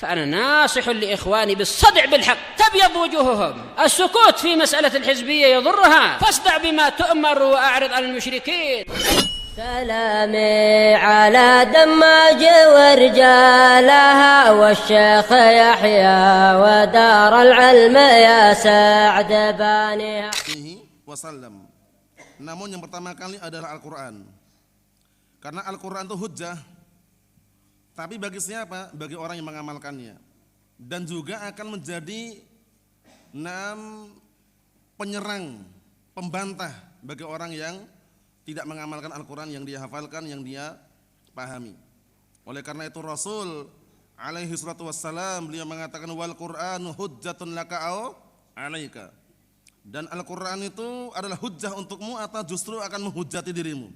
فأنا ناصح لإخواني بالصدع بالحق تبيض وجوههم. السكوت في مسألة الحزبية يضرها، فاصدع بما تؤمر وأعرض عن المشركين. سلامي على دماج ورجالها والشيخ يحيى ودار العلم يا سعد بانيها. Wasallam. Namun yang pertama kali adalah Al-Quran. Karena Al-Quran itu hujjah. Tapi bagi siapa? Bagi orang yang mengamalkannya. Dan juga akan menjadi penyerang, pembantah bagi orang yang tidak mengamalkan Al-Quran yang dia hafalkan, yang dia pahami. Oleh karena itu Rasul alaihi salatu wassalam beliau mengatakan wal Qur'anu hujjatun laka au alaika. Dan Al-Quran itu adalah hujjah untukmu atau justru akan menghujati dirimu.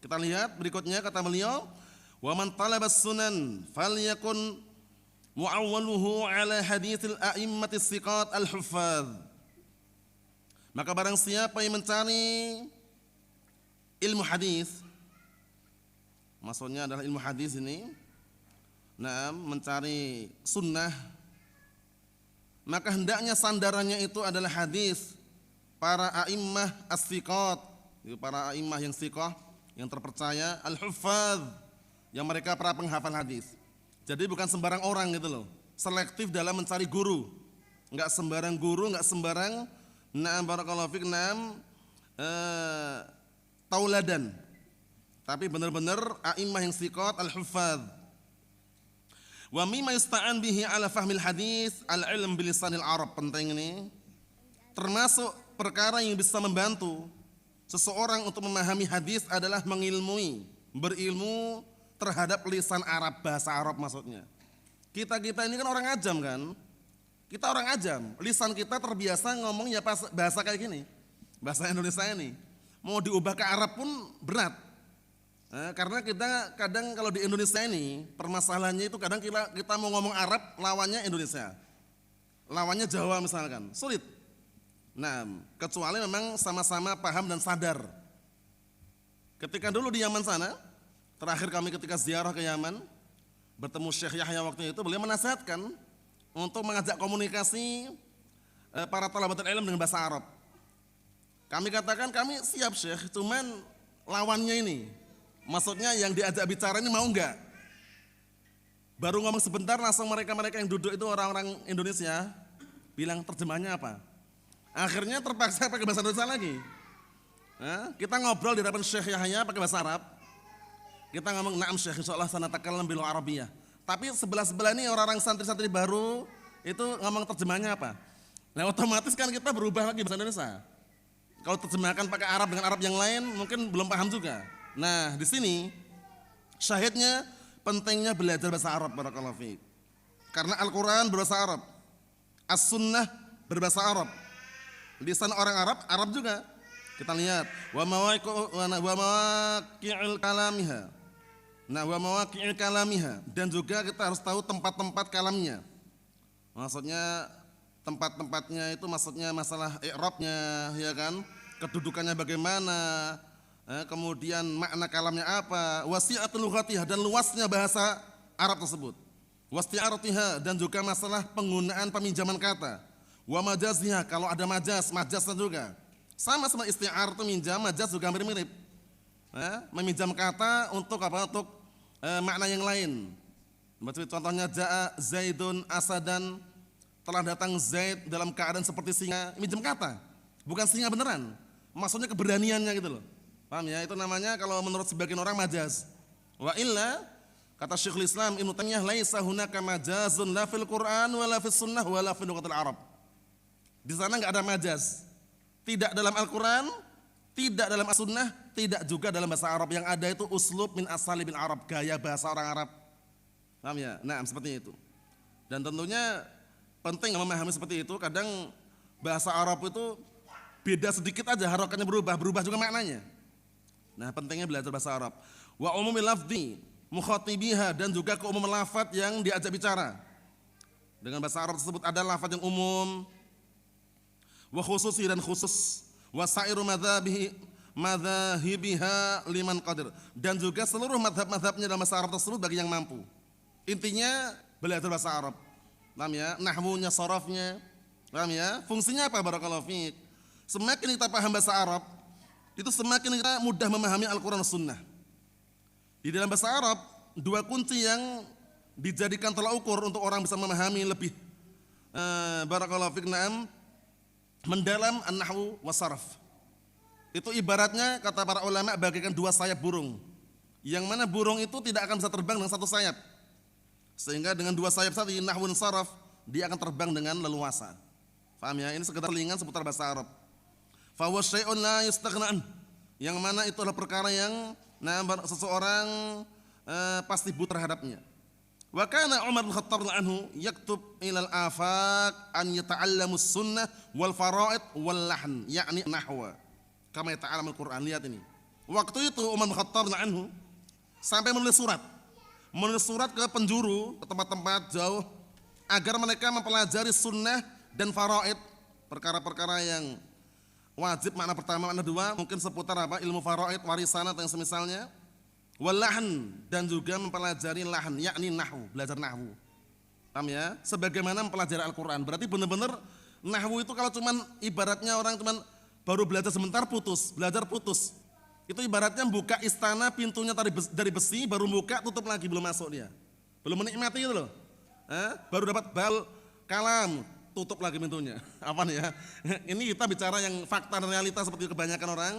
Kita lihat berikutnya kata beliau, wa man talabas sunan falyakun mu'awwaluhu ala haditsil a'immatis siqat al-huffaz. Maka barang siapa yang mencari ilmu hadis, maksudnya adalah ilmu hadis ini, mencari sunnah, maka hendaknya sandarannya itu adalah hadis para a'immah as-siqat, para a'immah yang siqah, yang terpercaya, al-huffaz, yang mereka para penghafal hadis. Jadi bukan sembarang orang gitu loh, selektif dalam mencari guru, enggak sembarang guru, enggak sembarang barakallahu fik tauladan, tapi benar-benar a'immah yang siqat al-huffaz. Wa mimma yusta'an bihi ala fahmil hadis al-ilm bilisanil Arab. Penting ini, termasuk perkara yang bisa membantu seseorang untuk memahami hadis adalah mengilmui, berilmu terhadap lisan Arab, bahasa Arab maksudnya. Kita ini kan orang ajam kan? Kita orang ajam, lisan kita terbiasa ngomongnya bahasa kayak gini, bahasa Indonesia ini. Mau diubah ke Arab pun berat. Karena kita kadang kalau di Indonesia ini permasalahannya itu kadang kita mau ngomong Arab lawannya Indonesia, lawannya Jawa misalkan, sulit. Kecuali memang sama-sama paham dan sadar. Ketika dulu di Yaman sana, terakhir kami ketika ziarah ke Yaman, bertemu Syekh Yahya waktu itu, beliau menasihatkan untuk mengajak komunikasi para talabatul ilm dengan bahasa Arab. Kami katakan kami siap Syekh, cuman lawannya ini, maksudnya yang diajak bicara ini mau enggak? Baru ngomong sebentar langsung mereka yang duduk itu orang-orang Indonesia bilang terjemahnya apa? Akhirnya terpaksa pakai bahasa Indonesia lagi. Kita ngobrol di hadapan Syekh Yahya pakai bahasa Arab. Kita ngomong na'am Syekh, insyaallah sanatakallam bil Arabiyyah. Tapi sebelah ini orang-orang santri-santri baru itu ngomong terjemahnya apa? Nah, otomatis kan kita berubah lagi bahasa Indonesia. Kalau terjemahkan pakai Arab dengan Arab yang lain mungkin belum paham juga. Nah, di sini syahidnya pentingnya belajar bahasa Arab, barakallahu fiik. Karena Al-Qur'an berbahasa Arab. As-Sunnah berbahasa Arab. Lisan orang Arab, Arab juga. Kita lihat wa mawaqi'il kalamiha. Wa mawaqi'il kalamiha, dan juga kita harus tahu tempat-tempat kalamnya. Maksudnya tempat-tempatnya itu maksudnya masalah i'rabnya, ya kan? Kedudukannya bagaimana? Kemudian makna kalamnya apa? Wasi'atul lughatiha, dan luasnya bahasa Arab tersebut. Wasti'aratiha, dan juga masalah penggunaan peminjaman kata. Wa majaziha, kalau ada majaznya juga. Sama isti'ar itu minjam, majaz juga mirip-mirip. Meminjam kata untuk apa? Untuk makna yang lain. Contohnya ja'a Zaidun asadan, telah datang Zaid dalam keadaan seperti singa, minjam kata. Bukan singa beneran. Maksudnya keberaniannya gitu loh. Paham ya? Itu namanya kalau menurut sebagian orang majaz. Wa illa, kata Syekhul Islam Ibnu Taimiyah, laisa hunaka majazun la fil Qur'an wa la fis sunnah wa la fil lughatil Arab. Di sana enggak ada majaz. Tidak dalam Al-Qur'an, tidak dalam As-Sunnah, tidak juga dalam bahasa Arab. Yang ada itu uslub min asalibil Arab, gaya bahasa orang Arab. Paham ya? Nah, seperti itu. Dan tentunya penting memahami seperti itu. Kadang bahasa Arab itu beda sedikit aja, harokatnya berubah juga maknanya. Nah, pentingnya belajar bahasa Arab. Wa umumil lafzi mukhatibiha, dan juga keumuman lafaz yang diajak bicara. Dengan bahasa Arab tersebut ada lafaz yang umum, wa khususi, dan khusus, wa sa'iru madzahibiha liman qadir, dan juga seluruh madhab-madhabnya dalam bahasa Arab tersebut bagi yang mampu. Intinya belajar bahasa Arab. Paham ya? Nahwunya, sorofnya. Paham ya? Fungsinya apa? Barakallahu fiik. Semakin kita paham bahasa Arab, itu semakin kita mudah memahami Al-Quran dan Sunnah. Di dalam bahasa Arab, dua kunci yang dijadikan tolak ukur untuk orang bisa memahami lebih barakallahu fiik, na'am, mendalam an-nahwu was-sarf. Itu ibaratnya kata para ulama bagaikan dua sayap burung. Yang mana burung itu tidak akan bisa terbang dengan satu sayap. Sehingga dengan dua sayap tadi, nahwu dan sarf, dia akan terbang dengan leluasa. Paham ya? Ini sekedar lingan seputar bahasa Arab. Fa huwa syai'un la yastaghna an. Yang mana itu adalah perkara yang seseorang pasti butuh terhadapnya. Wa kana Umar bin Khattab anhu yaktub ilal afaq an yata'allamu sunnah wal fara'id wal lahn, yakni nahwa. Kama yata'allamul Qur'an. Lihat ini. Waktu itu Umar bin Khattab anhu sampai menulis surat ke penjuru, ke tempat-tempat jauh, agar mereka mempelajari sunnah dan faraid, perkara-perkara yang wajib, makna pertama, makna dua, mungkin seputar apa, ilmu faraid, warisan atau yang semisalnya, walahan, dan juga mempelajari lahan, yakni nahwu, belajar nahwu. Paham ya? Sebagaimana mempelajari Al-Quran. Berarti benar-benar nahwu itu kalau cuman ibaratnya orang cuman baru belajar sebentar putus, belajar putus. Itu ibaratnya buka istana, pintunya dari besi, baru buka, tutup lagi, belum masuk dia. Belum menikmati itu loh. Baru dapat bal kalam, tutup lagi pintunya. Apa nih ya? Ini kita bicara yang fakta dan realita seperti kebanyakan orang.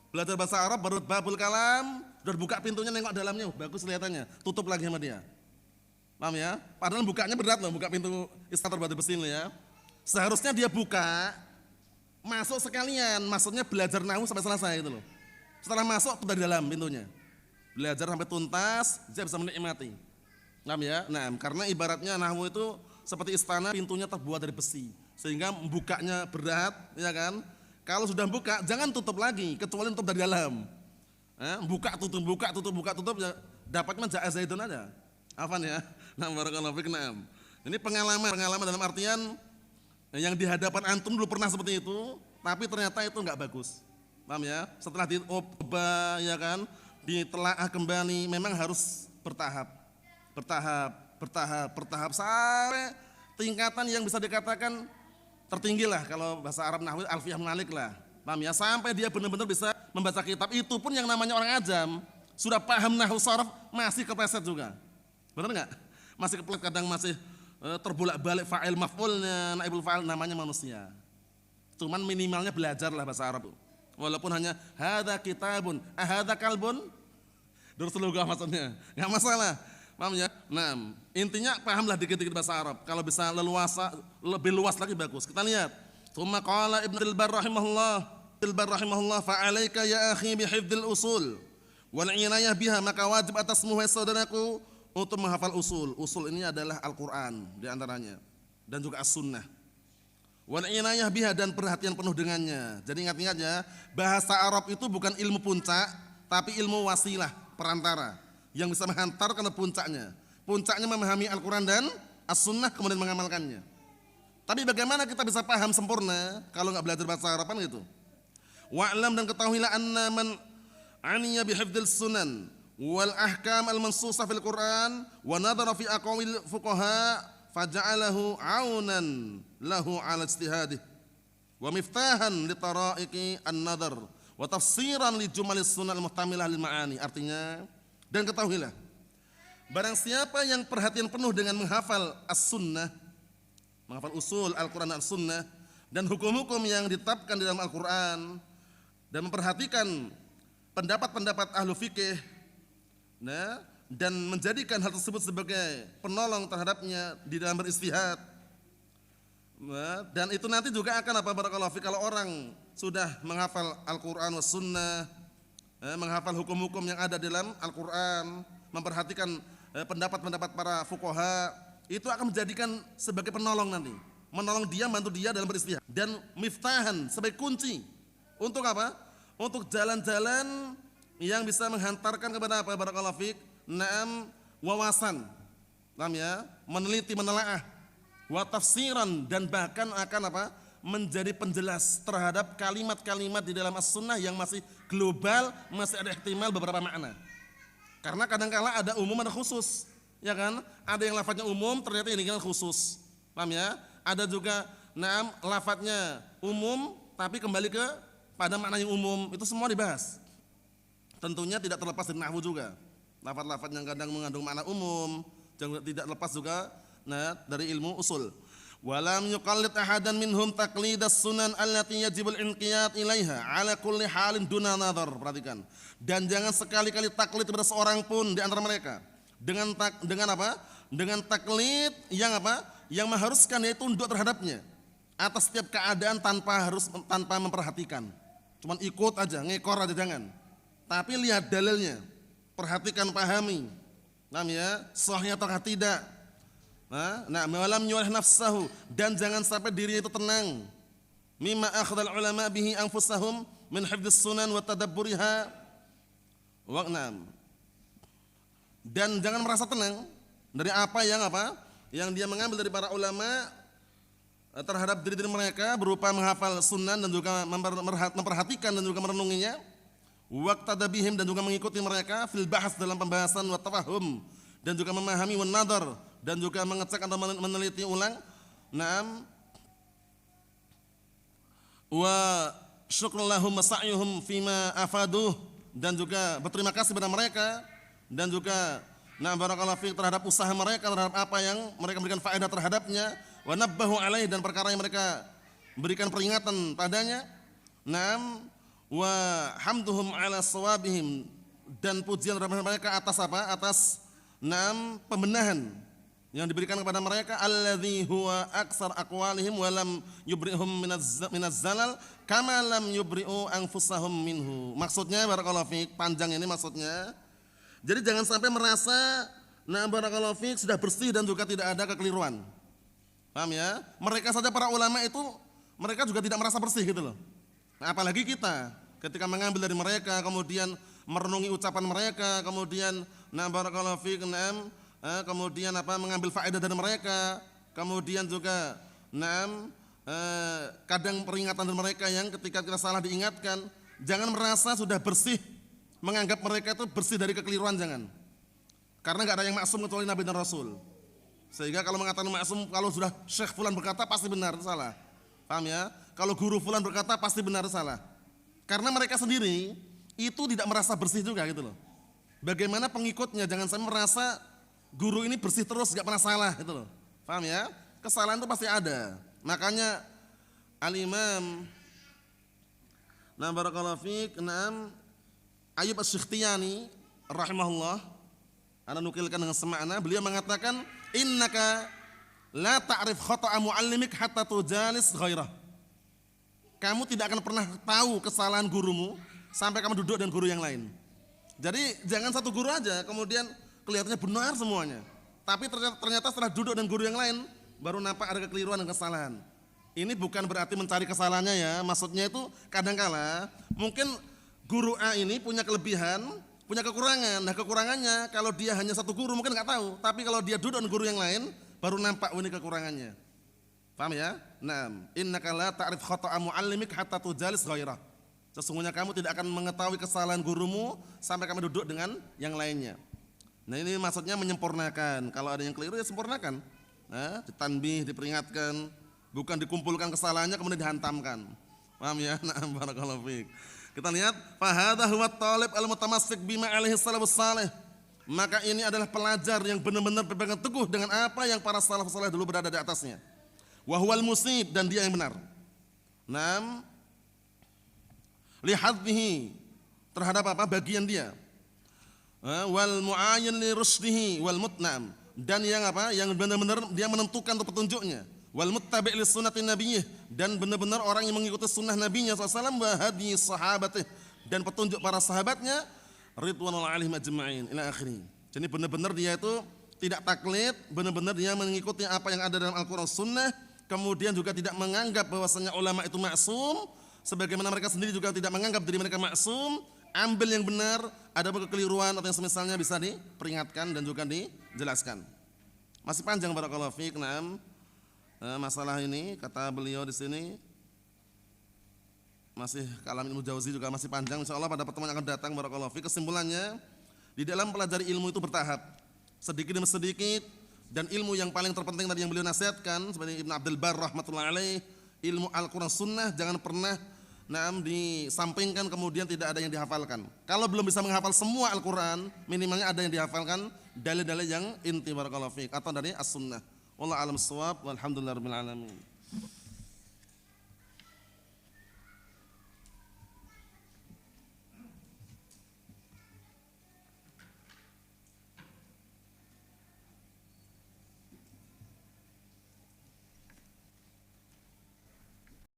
Belajar bahasa Arab, baru babul kalam, udah buka pintunya, nengok dalamnya, bagus kelihatannya, tutup lagi sama dia. Paham ya? Padahal bukanya berat loh, buka pintu istana terbuat besi loh ya. Seharusnya dia buka, masuk sekalian, maksudnya belajar nahwu sampai selesai gitu loh. Setelah masuk tuh dari dalam pintunya, belajar sampai tuntas, dia bisa menikmati. Paham ya? Nah, karena ibaratnya nahwu itu seperti istana, pintunya terbuat dari besi, sehingga bukanya berat, ya kan? Kalau sudah buka, jangan tutup lagi, kecuali tutup dari dalam. Buka tutup, ya, dapatnya ja'a zaidun aja. Apa nih ya? Nah, barakallahu fiik. Ini pengalaman dalam artian yang di hadapan antum dulu pernah seperti itu, tapi ternyata itu enggak bagus. Paham ya? Setelah dicoba, ya kan, ditelaah kembali, memang harus bertahap sampai tingkatan yang bisa dikatakan tertinggi lah, kalau bahasa Arab nahwu alfiyah malik lah. Paham ya? Sampai dia benar-benar bisa membaca kitab. Itu pun yang namanya orang ajam, sudah paham nahwu sarf masih kepleset juga. Benar enggak? Masih kepleset, kadang masih terbolak-balik fa'il maf'ulnya, naibul fa'il, namanya manusia. Cuman minimalnya belajarlah bahasa Arab. Walaupun hanya hadza kitabun, hadza kalbun, dursulugah maksudnya, enggak masalah. Paham ya? Nah, intinya pahamlah dikit-dikit bahasa Arab. Kalau bisa leluasa, lebih luas lagi bagus. Kita lihat. Tsumma qala Ibnu Bar rahimahullah, fa 'alaika ya akhi bi hifdzil usul wal inayah biha, maka wajib atasmu wahai saudaraku untuk menghafal usul. Usul ini adalah Al-Qur'an di antaranya, dan juga As-Sunnah. Wal inayah biha, dan perhatian penuh dengannya. Jadi ingat-ingat ya, bahasa Arab itu bukan ilmu puncak, tapi ilmu wasilah, perantara, yang bisa menghantar ke puncaknya. Puncaknya memahami Al-Quran dan As-Sunnah, kemudian mengamalkannya. Tapi bagaimana kita bisa paham sempurna kalau nggak belajar bahasa Arab kan gitu? Wa'lam, dan ketahuilah anna man aniya bihifdzil sunan wal ahkam al-mansusah fil Quran wa nadhara fi aqwalil fuqaha faja'alahu 'aunan lahu 'ala ijtihadih wa miftahan li tara'iqi an-nadhar wa tafsiran li jumalis sunnah al-muhtamilah lil ma'ani. Artinya, dan ketahuilah, barang siapa yang perhatian penuh dengan menghafal as-sunnah, menghafal usul Al-Quran dan As-Sunnah, dan hukum-hukum yang ditetapkan di dalam Al-Quran, dan memperhatikan pendapat-pendapat ahlu fikih, dan menjadikan hal tersebut sebagai penolong terhadapnya di dalam beristihad, dan itu nanti juga akan apa, barakallahu fi, kalau orang sudah menghafal Al-Quran was Sunnah, menghafal hukum-hukum yang ada dalam Al-Quran, memperhatikan pendapat-pendapat para fuqaha, itu akan menjadikan sebagai penolong nanti, menolong dia, bantu dia dalam beristihad, dan miftahan, sebagai kunci untuk apa? Untuk jalan-jalan yang bisa menghantarkan kepada apa, barakallahu fiik, wawasan, paham ya, meneliti, menelaah, wa tafsiran, dan bahkan akan apa, menjadi penjelas terhadap kalimat-kalimat di dalam As-Sunnah yang masih global, masih ada ihtimal beberapa makna. Karena kadang-kala ada umum, ada khusus. Ya kan? Ada yang lafadznya umum, ternyata ini kan khusus. Paham ya? Ada juga lafadznya umum tapi kembali ke pada makna yang umum. Itu semua dibahas. Tentunya tidak terlepas dari nahwu juga. Lafadz-lafadz yang kadang mengandung makna umum, jangan tidak lepas juga dari ilmu usul. Walam yuqallid ahadan minhum taqlidas sunan allati yajibul inqiyad ilaiha ala kulli halin duna nadhar. Perhatikan. Dan jangan sekali-kali taklid kepada seorang pun di antara mereka. Dengan apa? Dengan taklid yang apa? Yang mengharuskan dia tunduk terhadapnya atas setiap keadaan tanpa memperhatikan. Cuman ikut aja, ngekor aja jangan. Tapi lihat dalilnya. Perhatikan, pahami. Paham ya? Sahihnya atau tidak. Malam yuwalih nafsahu, dan jangan sampai dirinya itu tenang. Mimma akhdal ulama bihi anfusahum min hifdzis sunan wa tadabburiha. Dan jangan merasa tenang dari apa yang dia mengambil dari para ulama terhadap diri mereka berupa menghafal sunan dan juga memperhatikan dan juga merenunginya. Waqtada bihim, dan juga mengikuti mereka fil bahas, dalam pembahasan, wa tafahum, dan juga memahami, wa nadhar, dan juga mengecek atau meneliti ulang. Wa syukrul lahum sa'yuhum fima afaduh, dan juga berterima kasih kepada mereka, dan juga barakallahu fiik terhadap usaha mereka terhadap apa yang mereka berikan faedah terhadapnya. Wa nabbahu alaih, dan perkara yang mereka berikan peringatan padanya. Wa hamduhum ala sawabihim, dan pujian terhadap mereka atas apa? Atas pembenahan yang diberikan kepada mereka. Alladzi huwa aksar aqwalihim wa lam yubrihum minaz zalal kama lam yubri'u anfusahum minhu. Maksudnya barakallahu fiik, panjang ini maksudnya. Jadi jangan sampai merasa barakallahu fiik sudah bersih dan juga tidak ada kekeliruan. Paham ya? Mereka saja para ulama itu mereka juga tidak merasa bersih gitu loh. Apalagi kita ketika mengambil dari mereka, kemudian merenungi ucapan mereka, kemudian barakallahu fiik, kemudian mengambil faedah dari mereka, kemudian juga kadang peringatan dari mereka yang ketika kita salah diingatkan. Jangan merasa sudah bersih, menganggap mereka itu bersih dari kekeliruan, jangan. Karena enggak ada yang maksum kecuali Nabi dan Rasul. Sehingga kalau mengatakan maksum, kalau sudah Syekh fulan berkata pasti benar, salah. Paham ya? Kalau guru fulan berkata pasti benar, salah. Karena mereka sendiri itu tidak merasa bersih juga gitu loh. Bagaimana pengikutnya jangan sampai merasa guru ini bersih terus, enggak pernah salah gitu loh. Paham ya? Kesalahan itu pasti ada. Makanya Al-Imam barakallahu fiik, Ayyub Asy-Sikhtiyani rahimahullah, ana nukilkan dengan semakna, beliau mengatakan innaka la ta'rif khata'a muallimik hatta tujalis ghairah. Kamu tidak akan pernah tahu kesalahan gurumu sampai kamu duduk dengan guru yang lain. Jadi jangan satu guru aja kemudian kelihatannya benar semuanya, tapi ternyata setelah duduk dengan guru yang lain baru nampak ada kekeliruan dan kesalahan. Ini bukan berarti mencari kesalahannya ya, maksudnya itu kadangkala mungkin guru A ini punya kelebihan, punya kekurangan. Nah kekurangannya kalau dia hanya satu guru mungkin nggak tahu, tapi kalau dia duduk dengan guru yang lain baru nampak ini kekurangannya. Paham ya? Innaka la ta'rif khata'a muallimik hatta tujalis ghairah. Sesungguhnya kamu tidak akan mengetahui kesalahan gurumu sampai kamu duduk dengan yang lainnya. Nah ini maksudnya menyempurnakan. Kalau ada yang keliru ya sempurnakan. Ditanbih, diperingatkan, bukan dikumpulkan kesalahannya kemudian dihantamkan. Paham ya? Barakallahu fiik. Kita lihat, fa hadza huwa at-talib al-mutamassik bima alaihi salafus salih. Maka ini adalah pelajar yang benar-benar berpegang teguh dengan apa yang para salafus salih dulu berada di atasnya. Wa huwal musib, dan dia yang benar. Lihadhihi, terhadap apa? Bagian dia. Wal mu'ayyin li rusdihi wal mutnam, dan yang apa? Yang benar-benar dia menentukan untuk petunjuknya. Wal muttabi' li sunnati nabiyyih, dan benar-benar orang yang mengikuti sunnah nabinya sallallahu alaihi wasallam, wa hadi sahabatih, dan petunjuk para sahabatnya ridwanul alaihim ajma'in ila akhirih. Jadi benar-benar dia itu tidak taklid, benar-benar dia mengikuti apa yang ada dalam Al-Qur'an Sunnah, kemudian juga tidak menganggap bahwasanya ulama itu maksum, sebagaimana mereka sendiri juga tidak menganggap diri mereka maksum. Ambil yang benar, ada kekeliruan atau yang semisalnya bisa diperingatkan dan juga dijelaskan. Masih panjang barakallahu fiik. Masalah ini kata beliau di sini masih kalam Ibnu Jauzi juga masih panjang. Insyaallah pada pertemuan yang akan datang barakallahu fiik. Kesimpulannya, di dalam pelajari ilmu itu bertahap. sedikit demi sedikit, dan ilmu yang paling terpenting tadi yang beliau nasihatkan seperti Ibnu Abdul Bar rahmatullahi alaih, ilmu Al-Qur'an Sunnah jangan pernah disampingkan kemudian tidak ada yang dihafalkan. Kalau belum bisa menghafal semua Al-Qur'an, minimalnya ada yang dihafalkan dalil-dalil yang inti barakallahu fiik atau dari As-Sunnah. Wallahu a'lam bissawab, walhamdulillahirabbil alamin.